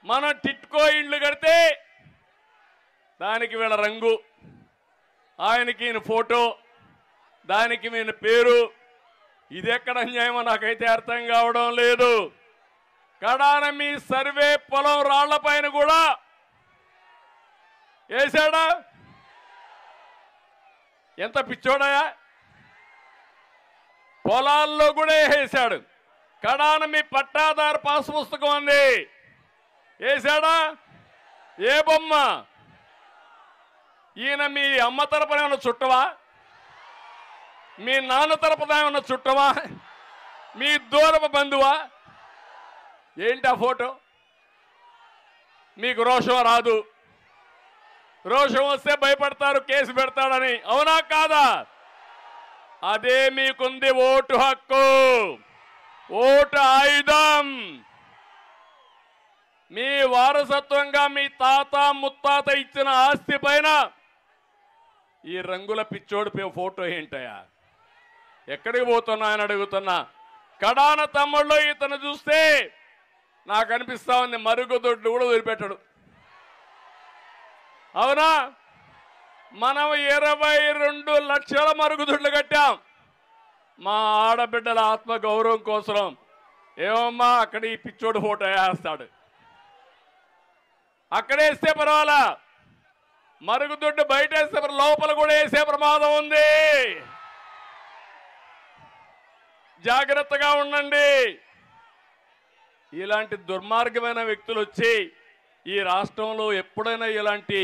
మన టిట్కో ఇండ్లు కడితే దానికి వీళ్ళ రంగు, ఆయనకి ఈయన ఫోటో, దానికి ఈయన పేరు. ఇది ఎక్కడ అన్యాయమో నాకైతే అర్థం కావడం లేదు. కడాన మీ సర్వే పొలం రాళ్ల పైన కూడా వేశాడా? ఎంత పిచ్చోడయా! పొలాల్లో కూడా వేసాడు. కడాన మీ పట్టాదారు పాస్ పుస్తకం ఉంది, వేశాడా? ఏ బొమ్మ? ఈయన మీ అమ్మ తరపున ఏమన్నా చుట్టవా? మీ నాన్న తరపున ఏమన్నా చుట్టవా? మీ దూరపు బంధువా? ఏంటి ఆ ఫోటో? మీకు రోషం రాదు. రోషం వస్తే భయపడతారు, కేసు పెడతాడని. అవునా కాదా? అదే మీకుంది ఓటు హక్కు, ఓటు ఆయుధం. మీ వారసత్వంగా మీ తాత ముత్తాత ఇచ్చిన ఆస్తి పైన ఈ రంగుల పిచ్చోడి ఫోటో ఏంటయా? ఎక్కడికి పోతున్నా అని అడుగుతున్నా. కడాన తమ్ముళ్ళు ఇతను చూస్తే నాకు అనిపిస్తా ఉంది మరుగుదొడ్లు కూడా వదిలిపెట్టడు. అవునా? మనం 22 లక్షల మరుగుదొడ్లు కట్టాం మా ఆడబిడ్డల ఆత్మ గౌరవం కోసం. ఏమమ్మా అక్కడ ఈ పిచ్చోడు ఫోటో వేస్తాడు, అక్కడేస్తే పర్వాలా, మరుగుదొడ్డు బయట వేస్తే లోపల కూడా వేసే ప్రమాదం ఉంది. జాగ్రత్తగా ఉండండి. ఇలాంటి దుర్మార్గమైన వ్యక్తులు వచ్చి ఈ రాష్ట్రంలో ఎప్పుడైనా ఇలాంటి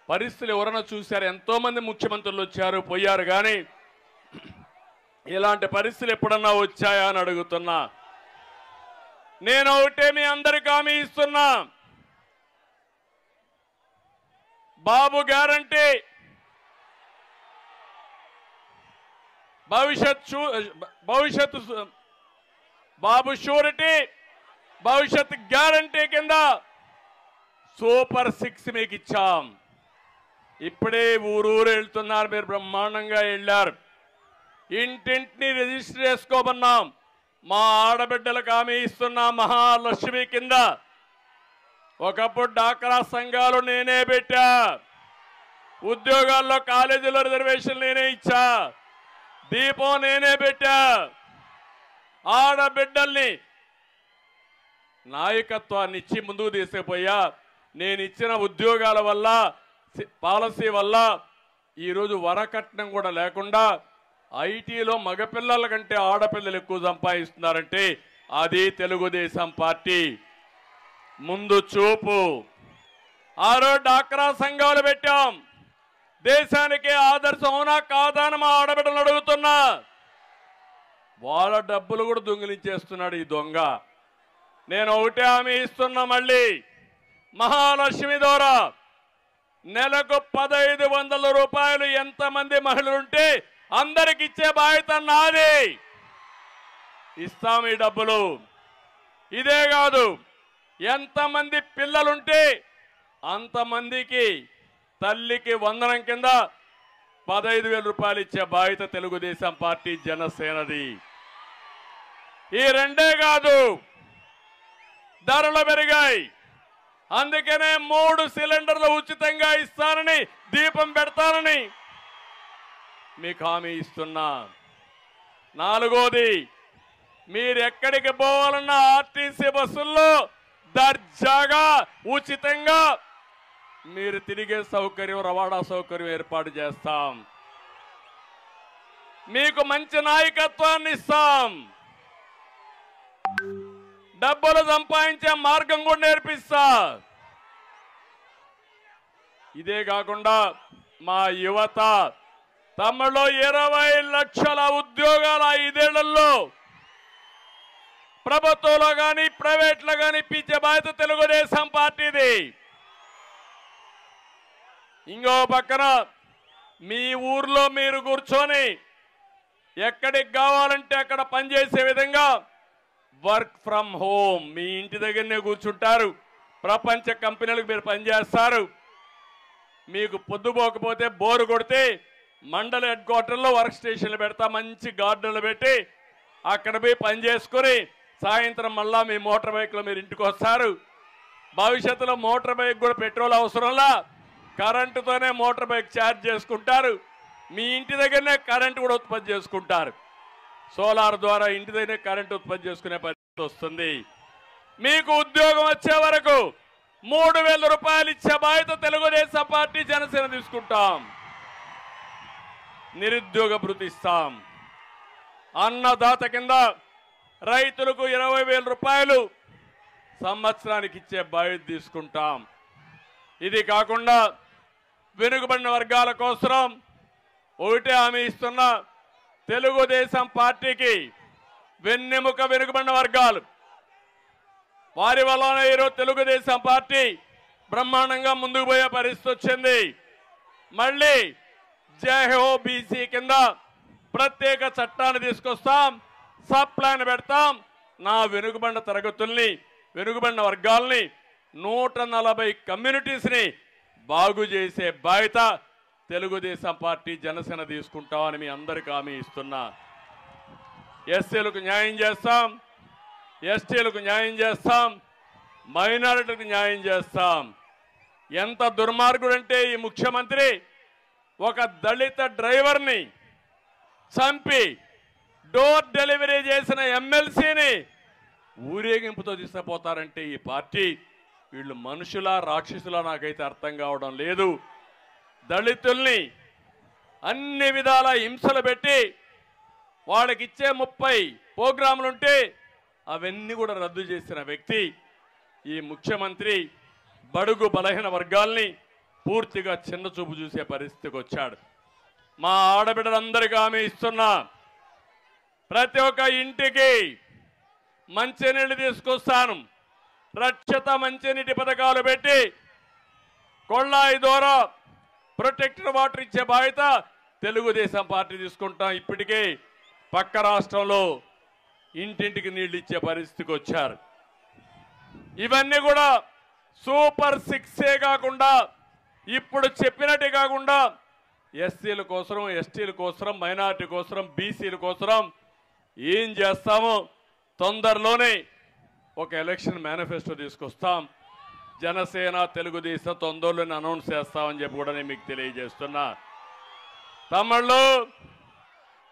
పరిస్థితులు ఎవరైనా చూశారు? ఎంతో మంది ముఖ్యమంత్రులు వచ్చారు పోయారు, కానీ ఇలాంటి పరిస్థితులు ఎప్పుడన్నా వచ్చాయా అని అడుగుతున్నా. నేను ఒకటే మీ అందరికీ హామీ ఇస్తున్నా, బాబు గ్యారంటీ, భవిష్యత్తు బాబు షూరిటీ, భవిష్యత్ గ్యారంటీ కింద సూపర్ 6 మీకు ఇచ్చాం. ఇప్పుడే ఊరూరు వెళ్తున్నారు, మీరు బ్రహ్మాండంగా వెళ్ళారు. ఇంటింటిని రిజిస్టర్ చేసుకోమన్నాం. మా ఆడబిడ్డలకు హామీ ఇస్తున్నా, మహాలక్ష్మి కింద. ఒకప్పుడు డాక్రా సంఘాలు నేనే పెట్టా, ఉద్యోగాల్లో కాలేజీలో రిజర్వేషన్ నేనే ఇచ్చా, దీపం నేనే పెట్టా. ఆడబిడ్డల్ని నాయకత్వాన్ని ఇచ్చి ముందుకు తీసుకుపోయా. నేను ఇచ్చిన ఉద్యోగాల వల్ల, పాలసీ వల్ల ఈరోజు వరకట్నం కూడా లేకుండా ఐటీలో మగపిల్లల కంటే ఆడపిల్లలు ఎక్కువ సంపాదిస్తున్నారంటే అది తెలుగుదేశం పార్టీ ముందు చూపు. ఆరో డాక్రా సంఘాలు పెట్టాం, దేశానికి ఆదర్శం. అవునా కాదా అని మా ఆడబిడ్డలు అడుగుతున్నా. వాళ్ళ డబ్బులు కూడా దొంగిలించేస్తున్నాడు ఈ దొంగ. నేను ఒకటే హామీ ఇస్తున్నా, మళ్ళీ మహాలక్ష్మి ద్వారా నెలకు 1500 రూపాయలు ఎంతమంది మహిళలుంటే అందరికి ఇచ్చే బాధ్యత నాది. ఇస్తాం ఈ డబ్బులు. ఇదే కాదు, ఎంతమంది పిల్లలుంటే అంతమందికి తల్లికి వందనం కింద 15,000 రూపాయలు ఇచ్చే బాధ్యత తెలుగుదేశం పార్టీ జనసేనది. ఈ రెండే కాదు, ధరలు పెరిగాయి, అందుకనే 3 సిలిండర్లు ఉచితంగా ఇస్తానని, దీపం పెడతానని మీకు హామీ ఇస్తున్నా. 4వది, మీరు ఎక్కడికి పోవాలన్నా ఆర్టీసీ బస్సుల్లో దర్జాగా ఉచితంగా మీరు తిరిగే సౌకర్యం, రవాణా సౌకర్యం ఏర్పాటు చేస్తాం. మీకు మంచి నాయకత్వాన్ని ఇస్తాం. డబ్బులు సంపాదించే మార్గం కూడా నేర్పిస్తా. ఇదే కాకుండా మా యువత తమలో 20 లక్షల ఉద్యోగాల 5 ఏళ్లలో ప్రభుత్వంలో కానీ ప్రైవేట్లో కానీ ఇప్పించే బాధ్యత తెలుగుదేశం పార్టీది. ఇంకో పక్కన మీ ఊర్లో మీరు కూర్చొని ఎక్కడికి కావాలంటే అక్కడ పనిచేసే విధంగా వర్క్ ఫ్రమ్ హోమ్, మీ ఇంటి దగ్గరనే కూర్చుంటారు. ప్రపంచ కంపెనీలకు మీరు పనిచేస్తారు. మీకు పొద్దుపోకపోతే, బోరు కొడితే మండల హెడ్ క్వార్టర్లో వర్క్ స్టేషన్లు పెడతా, మంచి గార్డెన్లు పెట్టి అక్కడ పోయి పని చేసుకుని సాయంత్రం మళ్ళా మీ మోటార్ బైక్లో మీరు ఇంటికి వస్తారు. భవిష్యత్తులో మోటార్ బైక్ కూడా పెట్రోల్ అవసరంలా కరెంటుతోనే మోటార్ బైక్ ఛార్జ్ చేసుకుంటారు. మీ ఇంటి దగ్గరనే కరెంటు కూడా ఉత్పత్తి చేసుకుంటారు. సోలార్ ద్వారా ఇంటి దగ్గర కరెంటు ఉత్పత్తి చేసుకునే పరిస్థితి వస్తుంది. మీకు ఉద్యోగం వచ్చే వరకు 3,000 రూపాయలు ఇచ్చే బాధ్యత తెలుగుదేశం పార్టీ జనసేన తీసుకుంటాం. నిరుద్యోగ భృతి ఇస్తాం. అన్నదాత కింద రైతులకు 20,000 రూపాయలు సంవత్సరానికి ఇచ్చే బాధ్యత తీసుకుంటాం. ఇది కాకుండా వెనుకబడిన వర్గాల కోసం ఒకటే హామీ ఇస్తున్న తెలుగుదేశం పార్టీకి వెన్నెముక వెనుకబడిన వర్గాలు వారి వల్లనే ఈరోజు తెలుగుదేశం పార్టీ బ్రహ్మాండంగా ముందుకు పోయే పరిస్థితి వచ్చింది. మళ్ళీ జై హో బీసీ కింద ప్రత్యేక చట్టాన్ని తీసుకొస్తాం, సబ్ ప్లాన్ పెడతాం. నా వెనుకబడిన తరగతుల్ని వెనుకబడిన వర్గాల్ని 140 కమ్యూనిటీస్ని బాగు చేసే బాధ్యత తెలుగుదేశం పార్టీ జనసేన తీసుకుంటామని మీ అందరికీ హామీ ఇస్తున్నా. ఎస్సీలకు న్యాయం చేస్తాం, ఎస్టీలకు న్యాయం చేస్తాం, మైనారిటీలకు న్యాయం చేస్తాం. ఎంత దుర్మార్గుడంటే ఈ ముఖ్యమంత్రి ఒక దళిత డ్రైవర్ని చంపి డోర్ డెలివరీ చేసిన ఎమ్మెల్సీని ఊరేగింపుతో తీసుకుపోతారంటే ఈ పార్టీ వీళ్ళు మనుషులా రాక్షసులా నాకైతే అర్థం కావడం లేదు. దళితుల్ని అన్ని విధాల హింసలు పెట్టి వాళ్ళకి ఇచ్చే 30 ప్రోగ్రాములుంటే అవన్నీ కూడా రద్దు చేసిన వ్యక్తి ఈ ముఖ్యమంత్రి. బడుగు బలహీన వర్గాల్ని పూర్తిగా చిన్న చూపు చూసే పరిస్థితికి వచ్చాడు. మా ఆడబిడ్డలందరికీ హామీ ఇస్తున్నా, ప్రతి ఒక్క ఇంటికి మంచినీళ్ళు తీసుకొస్తాను. రక్షిత మంచినీటి పథకాలు పెట్టి కొళ్ళాయి ద్వారా ప్రొటెక్టెడ్ వాటర్ ఇచ్చే బాధ్యత తెలుగుదేశం పార్టీ తీసుకుంటాం. ఇప్పటికే పక్క రాష్ట్రంలో ఇంటింటికి నీళ్లు ఇచ్చే పరిస్థితికి వచ్చారు. ఇవన్నీ కూడా సూపర్ 6 కాకుండా ఇప్పుడు చెప్పినట్టు కాకుండా ఎస్సీల కోసం, ఎస్టీల కోసం, మైనారిటీ కోసం, బీసీల కోసం ఏం చేస్తామో తొందరలోనే ఒక ఎలక్షన్ మేనిఫెస్టో తీసుకొస్తాం. జనసేన తెలుగుదేశం తొందరలోనే అనౌన్స్ చేస్తామని చెప్పి కూడా నేను మీకు తెలియజేస్తున్నా. తమ్ముళ్ళు,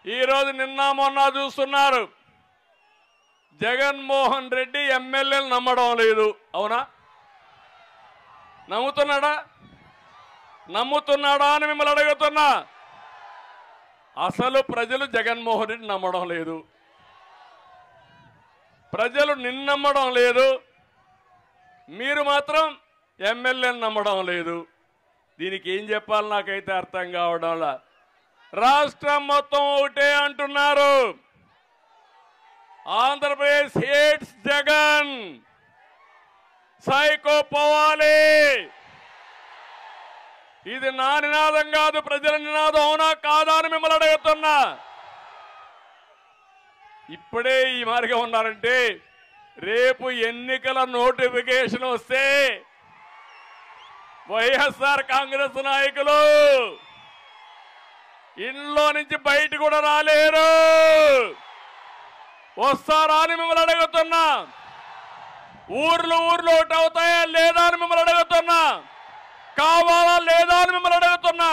ఈరోజు నిన్న మొన్న చూస్తున్నారు, జగన్మోహన్ రెడ్డి ఎమ్మెల్యేలు నమ్మడం లేదు. అవునా? నమ్ముతున్నాడా అని మిమ్మల్ని అడుగుతున్నా. అసలు ప్రజలు జగన్మోహన్ రెడ్డి నమ్మడం లేదు, ప్రజలు నిన్నమ్మడం లేదు, మీరు మాత్రం ఎమ్మెల్యేలు నమ్మడం లేదు. దీనికి ఏం చెప్పాలి నాకైతే అర్థం కావడంలా. రాష్ట్రం మొత్తం ఒకటే అంటున్నారు, ఆంధ్రప్రదేశ్ హేట్స్ జగన్, సైకో పోవాలి. ఇది నా నినాదం కాదు, ప్రజల నినాదం. అవునా కాదా అని మిమ్మల్ని అడుగుతున్నా. ఇప్పుడే ఈ మార్గం ఉన్నారంటే రేపు ఎన్నికల నోటిఫికేషన్ వస్తే వైఎస్ఆర్ కాంగ్రెస్ నాయకులు ఇంట్లో నుంచి బయట కూడా రాలేరు. వస్తారా అని మిమ్మల్ని అడుగుతున్నా. ఊర్లు ఒకటి అవుతాయా లేదా అని మిమ్మల్ని అడుగుతున్నా. కావాలా లేదా అని మిమ్మల్ని అడుగుతున్నా.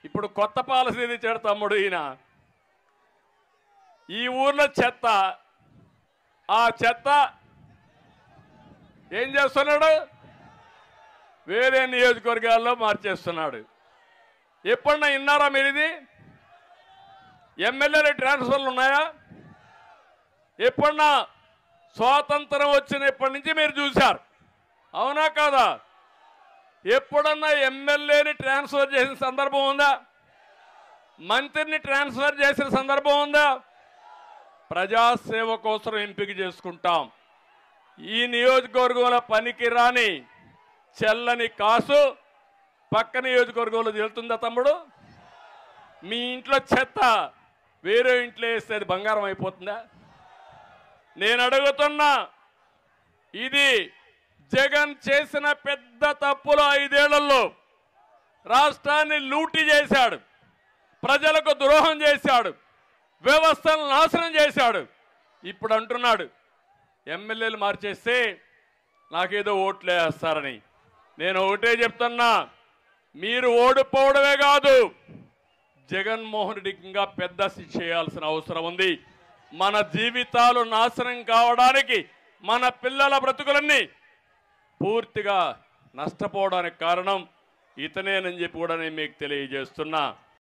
ఇప్పుడు కొత్త పాలసీ తెచ్చాడు తమ్ముడు ఈయన. ఈ ఊర్లో చెత్త, ఆ చెత్త ఏం చేస్తున్నాడు, వేరే నియోజకవర్గాల్లో మార్చేస్తున్నాడు. ఎప్పుడన్నా విన్నారా మీరు ఇది? ఎమ్మెల్యేల ట్రాన్స్ఫర్లు ఉన్నాయా? ఎప్పుడన్నా స్వాతంత్రం వచ్చినప్పటి నుంచి మీరు చూశారు, అవునా కాదా? ఎప్పుడన్నా ఎమ్మెల్యేని ట్రాన్స్ఫర్ చేసిన సందర్భం ఉందా? మంత్రిని ట్రాన్స్ఫర్ చేసిన సందర్భం ఉందా? ప్రజాసేవ కోసం ఎంపిక చేసుకుంటాం. ఈ నియోజకవర్గంలో పనికి రాని చెల్లని కాసు పక్క నియోజకవర్గంలో వెళ్తుందా తమ్ముడు? మీ ఇంట్లో చెత్త వేరే ఇంట్లో వేస్తే అది బంగారం అయిపోతుందా? నేను అడుగుతున్నా, ఇది జగన్ చేసిన పెద్ద తప్పులు. 5 ఏళ్లలో రాష్ట్రాన్ని లూటీ చేశాడు, ప్రజలకు ద్రోహం చేశాడు, వ్యవస్థను నాశనం చేశాడు. ఇప్పుడు అంటున్నాడు ఎమ్మెల్యేలు మార్చేస్తే నాకేదో ఓట్లు వేస్తారని. నేను ఒకటే చెప్తున్నా, మీరు ఓడిపోవడమే కాదు, జగన్మోహన్ రెడ్డికి ఇంకా పెద్ద శిక్ష చేయాల్సిన అవసరం ఉంది. మన జీవితాలు నాశనం కావడానికి, మన పిల్లల బ్రతుకులన్నీ పూర్తిగా నష్టపోవడానికి కారణం ఇతనేనని చెప్పి కూడా నేను మీకు తెలియజేస్తున్నా.